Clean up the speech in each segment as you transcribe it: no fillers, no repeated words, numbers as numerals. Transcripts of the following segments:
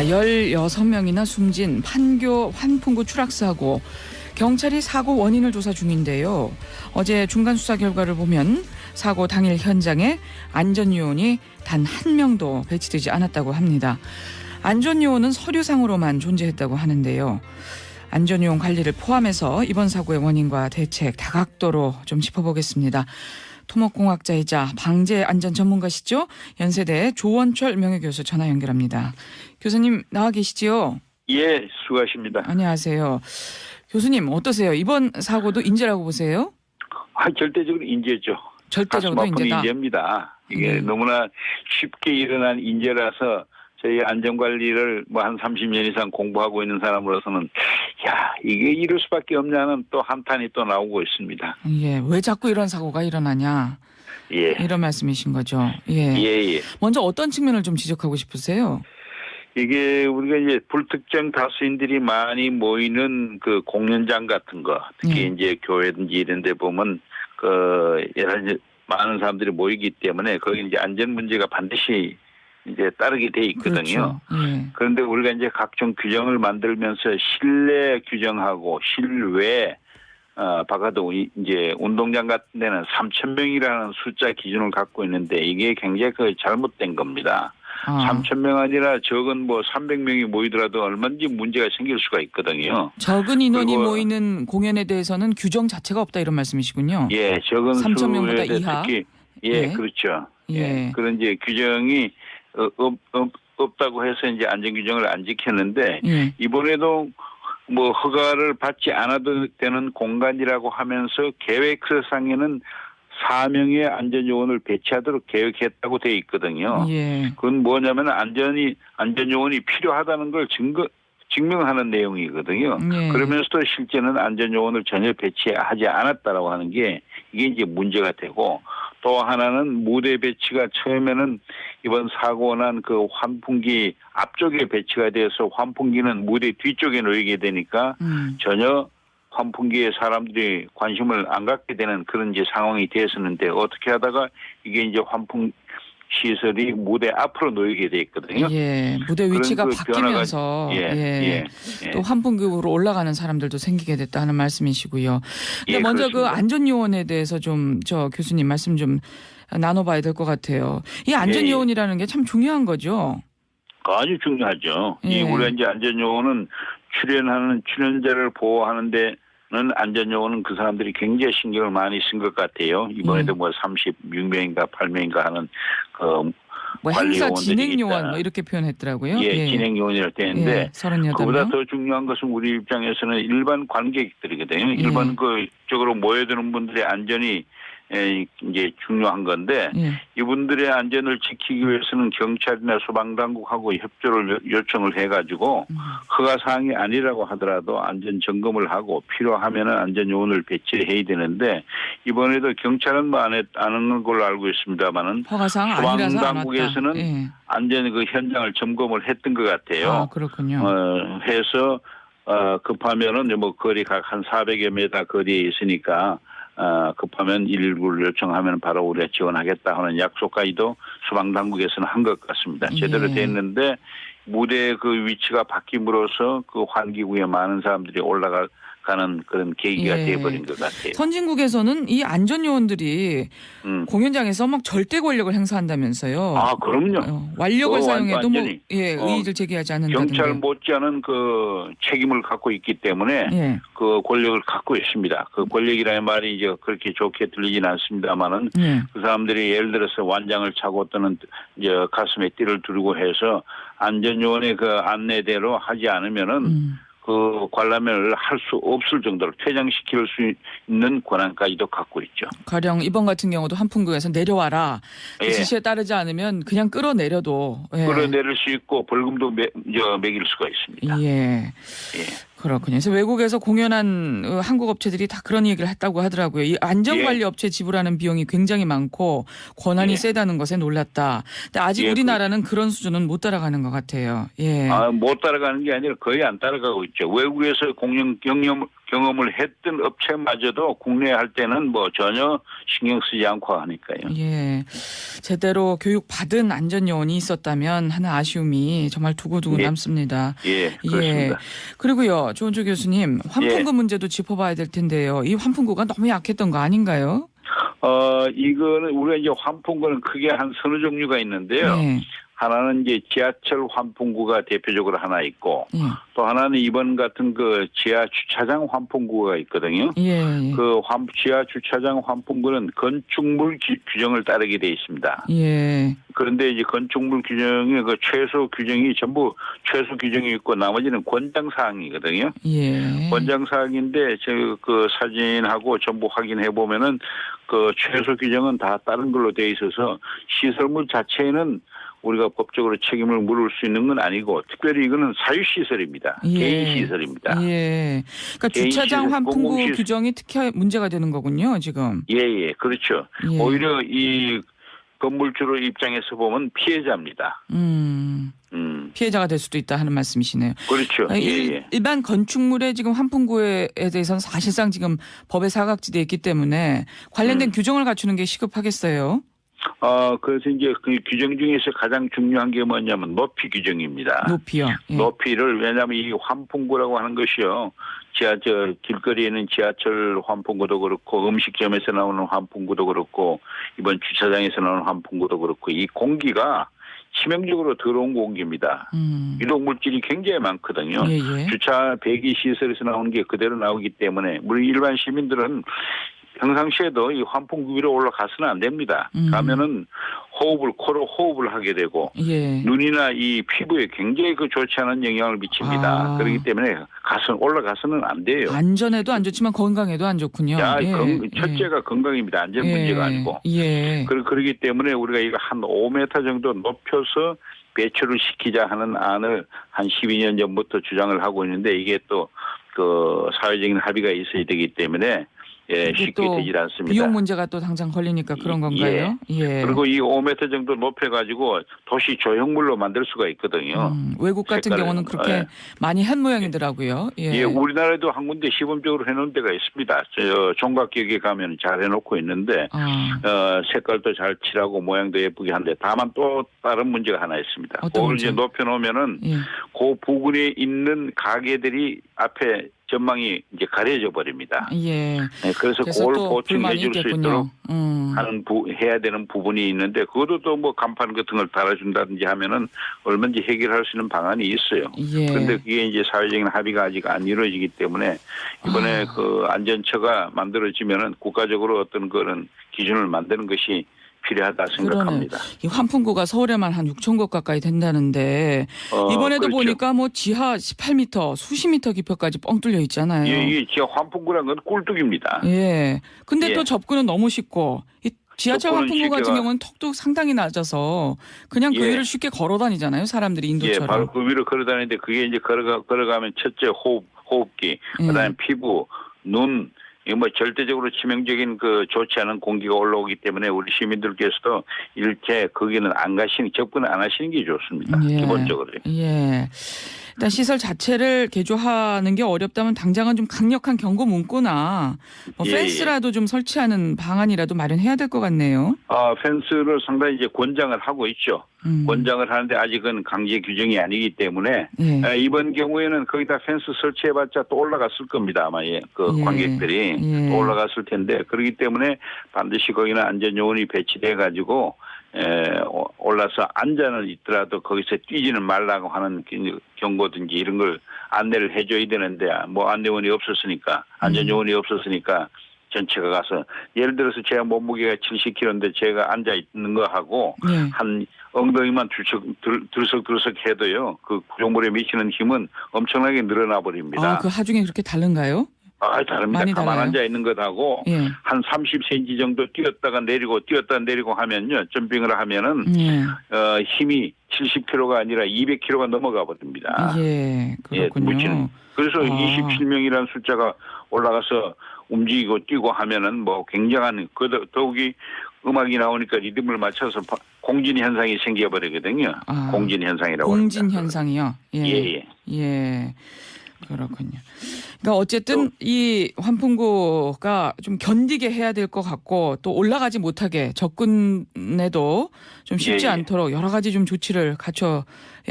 16명이나 숨진 판교 환풍구 추락사고, 경찰이 사고 원인을 조사 중인데요. 어제 중간 수사 결과를 보면 사고 당일 현장에 안전요원이 단 한 명도 배치되지 않았다고 합니다. 안전요원은 서류상으로만 존재했다고 하는데요. 안전요원 관리를 포함해서 이번 사고의 원인과 대책 다각도로 좀 짚어보겠습니다. 토목공학자이자 방재안전 전문가시죠? 연세대 조원철 명예교수 전화 연결합니다. 교수님 나와 계시지요? 예, 수고하십니다. 안녕하세요. 교수님 어떠세요? 이번 사고도 인재라고 보세요? 절대적으로 인재죠. 절대적으로 가슴 아픈 인재다. 인재입니다. 이게 너무나 쉽게 일어난 인재라서 저희 안전관리를 한 30년 이상 공부하고 있는 사람으로서는 이게 이럴 수밖에 없냐는 또 한탄이 또 나오고 있습니다. 예, 왜 자꾸 이런 사고가 일어나냐? 예. 이런 말씀이신 거죠. 예. 예. 먼저 어떤 측면을 좀 지적하고 싶으세요? 이게 우리가 이제 불특정 다수인들이 많이 모이는 그 공연장 같은 거, 특히 이제 교회든지 이런 데 보면 여러 가지 많은 사람들이 모이기 때문에 거기 이제 안전 문제가 반드시 이제 따르게 돼 있거든요. 그렇죠. 예. 그런데 우리가 이제 각종 규정을 만들면서 실내 규정하고 실외 바깥도 이제 운동장 같은 데는 3,000명이라는 숫자 기준을 갖고 있는데 이게 굉장히 잘못된 겁니다. 3,000명 아니라 적은 300명이 모이더라도 얼마든지 문제가 생길 수가 있거든요. 적은 인원이 모이는 공연에 대해서는 규정 자체가 없다 이런 말씀이시군요. 예, 적은 3,000명보다 수에 이하. 특히 그렇죠. 예. 그런 이제 규정이 없다고 해서 이제 안전 규정을 안 지켰는데 이번에도 허가를 받지 않아도 되는 공간이라고 하면서 계획서상에는 4명의 안전요원을 배치하도록 계획했다고 돼 있거든요. 예. 그건 뭐냐면 안전요원이 필요하다는 걸 증명하는 내용이거든요. 예. 그러면서도 실제는 안전요원을 전혀 배치하지 않았다라고 하는 게 이게 이제 문제가 되고, 또 하나는 무대 배치가 처음에는 이번 사고 난 그 환풍기 앞쪽에 배치가 돼서 환풍기는 무대 뒤쪽에 놓이게 되니까 전혀 환풍기에 사람들이 관심을 안 갖게 되는 그런 이제 상황이 됐었는데, 어떻게 하다가 이게 이제 환풍 시설이 무대 앞으로 놓이게 돼 있거든요. 예, 무대 위치가 바뀌면서 또 환풍기로 올라가는 사람들도 생기게 됐다 하는 말씀이시고요. 근데 먼저 그렇습니다. 그 안전요원에 대해서 좀 교수님 말씀 좀 나눠봐야 될 것 같아요. 이 안전요원이라는 게 참 중요한 거죠. 아주 중요하죠. 예. 우리가 이제 안전요원은 출연하는 출연자를 보호하는데 안전요원은 그 사람들이 굉장히 신경을 많이 쓴 것 같아요. 이번에도 36명인가 8명인가 하는 행사 관리요원들이 진행요원 이렇게 표현했더라고요. 진행요원이라고 되는데 38명. 그보다 더 중요한 것은 우리 입장에서는 일반 관객들이거든요. 일반 쪽으로 모여드는 분들의 안전이 이제 중요한 건데 이분들의 안전을 지키기 위해서는 경찰이나 소방당국하고 협조를 요청을 해가지고 허가 사항이 아니라고 하더라도 안전 점검을 하고 필요하면은 안전요원을 배치해야 되는데, 이번에도 경찰은 안 하는 걸로 알고 있습니다만은 소방당국에서는 안전 현장을 점검을 했던 것 같아요. 그렇군요. 해서 급하면은 거리가 한 400여 미터 거리에 있으니까 급하면 119를 요청하면 바로 우리가 지원하겠다 하는 약속까지도 소방당국에서는 한 것 같습니다. 제대로 됐는데 무대 위치가 바뀜으로써 환기구에 많은 사람들이 올라가는 그런 계기가 돼버린 것 같아요. 선진국에서는 이 안전요원들이 공연장에서 절대 권력을 행사한다면서요. 그럼요. 완력을 사용해도 의의를 제기하지 않는다든가. 경찰 못지않은 책임을 갖고 있기 때문에 권력을 갖고 있습니다. 권력이라는 말이 이제 그렇게 좋게 들리진 않습니다만은 그 사람들이 예를 들어서 완장을 차고 또는 이제 가슴에 띠를 두르고 해서 안전요원의 안내대로 하지 않으면은 관람을 할 수 없을 정도로 퇴장시킬 수 있는 권한까지도 갖고 있죠. 가령 이번 같은 경우도 환풍구에서 내려와라. 그 지시에 따르지 않으면 그냥 끌어내려도. 끌어내릴 수 있고 벌금도 매길 수가 있습니다. 그렇군요. 그래서 외국에서 공연한 한국 업체들이 다 그런 얘기를 했다고 하더라고요. 이 안전관리 업체 지불하는 비용이 굉장히 많고 권한이 세다는 것에 놀랐다. 근데 아직 우리나라는 그런 수준은 못 따라가는 것 같아요. 못 따라가는 게 아니라 거의 안 따라가고 있죠. 외국에서 경험을 했던 업체마저도 국내에 할 때는 뭐 전혀 신경 쓰지 않고 하니까요. 예. 제대로 교육받은 안전요원이 있었다면 하는 아쉬움이 정말 두고두고 예. 남습니다. 예, 그렇습니다. 그리고요, 조은주 교수님, 환풍구 문제도 짚어봐야 될 텐데요. 이 환풍구가 너무 약했던 거 아닌가요? 이거는 우리가 이제 환풍구는 크게 한 서너 종류가 있는데요. 네. 하나는 이제 지하철 환풍구가 대표적으로 하나 있고 예. 또 하나는 이번 같은 그 지하 주차장 환풍구가 있거든요. 예. 그 지하 주차장 환풍구는 건축물 규정을 따르게 돼 있습니다. 예. 그런데 이제 건축물 규정의 그 최소 규정이 전부 최소 규정이 있고 나머지는 권장 사항이거든요. 예. 권장 사항인데 저 그 사진하고 전부 확인해 보면은 그 최소 규정은 다 다른 걸로 돼 있어서 시설물 자체는 우리가 법적으로 책임을 물을 수 있는 건 아니고 특별히 이거는 사유시설입니다. 예. 개인시설입니다. 예. 그러니까 주차장 개인시설, 환풍구 공공시설. 규정이 특히 문제가 되는 거군요, 지금. 예, 그렇죠. 예. 오히려 이 건물주 입장에서 보면 피해자입니다. 피해자가 될 수도 있다 하는 말씀이시네요. 그렇죠. 일반 건축물의 지금 환풍구에 대해서는 사실상 지금 법에 사각지대에 있기 때문에 관련된 규정을 갖추는 게 시급하겠어요. 그래서 이제 그 규정 중에서 가장 중요한 게 뭐냐면 높이 규정입니다. 높이요. 예. 높이를 왜냐하면 이 환풍구라고 하는 것이요. 길거리에 있는 지하철 환풍구도 그렇고 음식점에서 나오는 환풍구도 그렇고 이번 주차장에서 나오는 환풍구도 그렇고 이 공기가 치명적으로 더러운 공기입니다. 유독 물질이 굉장히 많거든요. 예. 주차 배기 시설에서 나오는 게 그대로 나오기 때문에 우리 일반 시민들은 평상시에도 이 환풍구 위로 올라가서는 안 됩니다. 가면은 코로 호흡을 하게 되고 예. 눈이나 이 피부에 굉장히 그 좋지 않은 영향을 미칩니다. 그렇기 때문에 올라가서는 안 돼요. 안전에도 안 좋지만 건강에도 안 좋군요. 첫째가 건강입니다. 안전 문제가 아니고. 예. 그렇기 때문에 우리가 이거 한 5m 정도 높여서 배출을 시키자 하는 안을 한 12년 전부터 주장을 하고 있는데 이게 또 그 사회적인 합의가 있어야 되기 때문에 쉽게 되질 않습니다. 비용 문제가 또 당장 걸리니까 그런 건가요? 예. 그리고 이 5m 정도 높여가지고 도시 조형물로 만들 수가 있거든요. 외국 같은 경우는 그렇게 많이 한 모양이더라고요. 예, 우리나라에도 한 군데 시범적으로 해놓은 데가 있습니다. 종각역에 가면 잘 해놓고 있는데 색깔도 잘 칠하고 모양도 예쁘게 한데 다만 또 다른 문제가 하나 있습니다. 그걸 이제 높여놓으면은 그 부근에 있는 가게들이 앞에 전망이 이제 가려져 버립니다. 예. 그래서 그걸 보충해 줄 수 있도록 해야 되는 부분이 있는데 그것도 또 뭐 간판 같은 걸 달아준다든지 하면은 얼마든지 해결할 수 있는 방안이 있어요. 그런데 그게 이제 사회적인 합의가 아직 안 이루어지기 때문에 이번에 그 안전처가 만들어지면은 국가적으로 어떤 그런 기준을 만드는 것이 필요하다 생각합니다. 이 환풍구가 서울에만 한 6천 곳 가까이 된다는데 이번에도 그렇죠. 보니까 뭐 지하 18m, 수십 미터 깊이까지 뻥 뚫려 있잖아요. 예, 지하 환풍구란 건 꿀뚝입니다. 예. 근데 또 접근은 너무 쉽고 이 지하철 환풍구 같은 경우는 턱도 상당히 낮아서 그냥 그 위를 쉽게 걸어 다니잖아요. 사람들이 인도처럼. 예, 바로 그 위로 걸어 다니는데 그게 이제 걸어가면 첫째 호흡기, 그다음에 피부, 눈 뭐 절대적으로 치명적인 그 좋지 않은 공기가 올라오기 때문에 우리 시민들께서도 이렇게 거기는 접근을 안 하시는 게 좋습니다. 기본적으로. 예. 일단 시설 자체를 개조하는 게 어렵다면 당장은 좀 강력한 경고 문구나 펜스라도 좀 설치하는 방안이라도 마련해야 될 것 같네요. 펜스를 상당히 이제 권장을 하고 있죠. 권장을 하는데 아직은 강제 규정이 아니기 때문에 이번 경우에는 거기다 펜스 설치해봤자 또 올라갔을 겁니다. 아마 관객들이 또 올라갔을 텐데 그렇기 때문에 반드시 거기는 안전요원이 배치돼 가지고 올라서 앉아는 있더라도 거기서 뛰지는 말라고 하는 경고든지 이런 걸 안내를 해줘야 되는데 뭐 안내원이 없었으니까 안전요원이 없었으니까 전체가 가서 예를 들어서 제가 몸무게가 70kg인데 제가 앉아 있는 거 하고 한 엉덩이만 들썩들썩 해도요 그 구조물에 미치는 힘은 엄청나게 늘어나 버립니다. 그 하중에 그렇게 다른가요? 다릅니다. 가만 앉아 있는 것하고 한 30cm 정도 뛰었다가 내리고 하면요. 점핑을 하면은 힘이 70kg가 아니라 200kg가 넘어가 버립니다. 그렇군요. 그래서 27명이라는 숫자가 올라가서 움직이고 뛰고 하면은 뭐 굉장한 더욱이 음악이 나오니까 리듬을 맞춰서 공진 현상이 생겨버리거든요. 공진 현상이라고. 공진 현상이요. 예. 그렇군요. 그러니까 어쨌든 이 환풍구가 좀 견디게 해야 될 것 같고 또 올라가지 못하게 접근에도 좀 쉽지 예, 예. 않도록 여러 가지 좀 조치를 갖춰야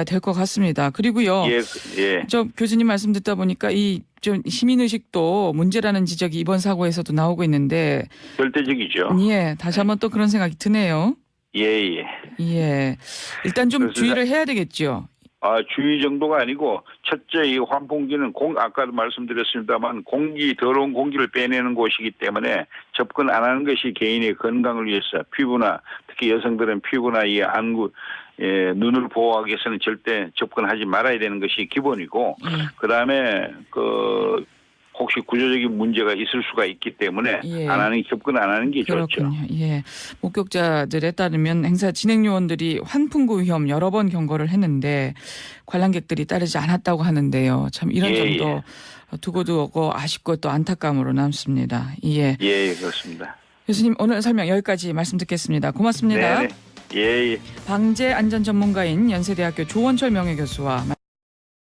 될 것 같습니다. 그리고요. 예. 저 교수님 말씀 듣다 보니까 이 좀 시민의식도 문제라는 지적이 이번 사고에서도 나오고 있는데 절대적이죠. 예, 다시 한번 또 그런 생각이 드네요. 예. 예. 일단 좀 그래서 주의를 해야 되겠죠. 주의 정도가 아니고 첫째 이 환풍기는 아까도 말씀드렸습니다만 더러운 공기를 빼내는 곳이기 때문에 접근 안 하는 것이 개인의 건강을 위해서 피부나 특히 여성들은 피부나 이 안구 눈을 보호하기 위해서는 절대 접근하지 말아야 되는 것이 기본이고 그다음에 혹시 구조적인 문제가 있을 수가 있기 때문에 접근 안 하는 게 그렇군요. 좋죠. 예. 목격자들에 따르면 행사 진행 요원들이 환풍구 위험 여러 번 경고를 했는데 관람객들이 따르지 않았다고 하는데요. 참 이런 점도 두고두고 아쉽고 또 안타까움으로 남습니다. 예. 예, 그렇습니다. 교수님 오늘 설명 여기까지 말씀 듣겠습니다. 고맙습니다. 네. 예. 방재 안전 전문가인 연세대학교 조원철 명예교수와